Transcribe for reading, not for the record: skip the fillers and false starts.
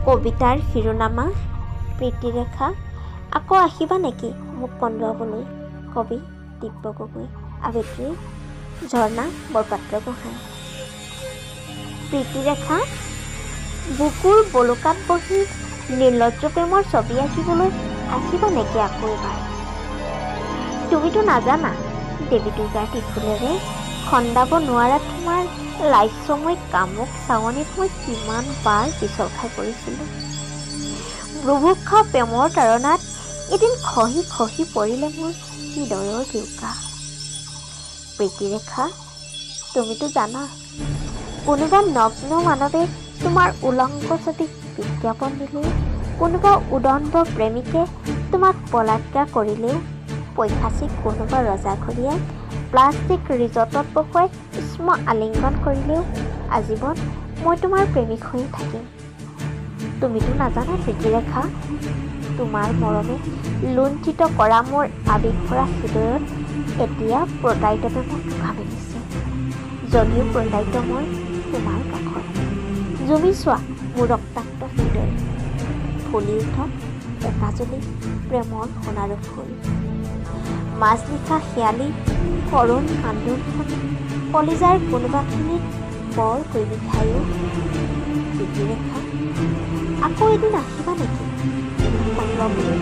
কবিতাৰ শিৰোনামা প্ৰীতিৰেখা। আকৌ আহিবা নেকি মোক কন্দুৱাবলৈ? কবি দিব্য গগৈ। আবৃত্তি ঝৰ্ণা বৰপাত্ৰগোহাঁই। প্ৰীতিৰেখা, বুকুৰ বলুকাত বহি নিৰ্লজ্জ প্ৰেমৰ ছবি আঁকিবলৈ আহিবা নেকি আকৌ এবাৰ? তুমিতো নাজানা দেৱী দুৰ্গাৰ ফুলেৰে খন্দাব নোৱাৰা তোমাৰ লাস্যময় কামক চাৱনিত মই কিমান বাৰ পিছল খাই পৰিছিলোঁ। বুভুক্ষা প্ৰেমৰ তাৰণাত এদিন খহি খহি পৰিলে মোৰ হৃদয়ৰ দিউকা। প্ৰীতিৰেখা, তুমিতো জানা কোনোবা নগ্ন মানৱে তোমাৰ উলংগ ছবি বিজ্ঞাপন দিলেও, কোনোবা উদণ্ড প্ৰেমিকে তোমাক বলাৎকাৰ কৰিলেও, পৈশাচিক কোনোবা ৰজাঘৰীয়াই প্লাষ্টিক ৰিজৰ্টত বহুৱাই উষ্ম আলিংগন কৰিলেও আজীৱন মই তোমাৰ প্ৰেমিক হৈয়ে থাকিম। তুমিতো নাজানা প্ৰীতিৰেখা, তোমাৰ মৰমে লুণ্ঠিত কৰা মোৰ আৱেগভৰা হৃদয়ত এতিয়া প্ৰতাৰিত প্ৰেমক ঘা মেলিছে। যদিও প্ৰতাৰিত মই তোমাৰ কাষত, জুমি চোৱা মোৰ ৰক্তাক্ত হৃদয়, ফুলি উঠক একাজলি প্ৰেমৰ সোণাৰু ফুল। মাজনিশা শিয়ালি কৰুণ কান্দোনখন কলিজাৰ কোনোবাখিনিত বৰ হৈ বিষায়ো। প্ৰীতিৰেখা, আকৌ এদিন আহিবা নেকি কন্দুৱাবলৈ?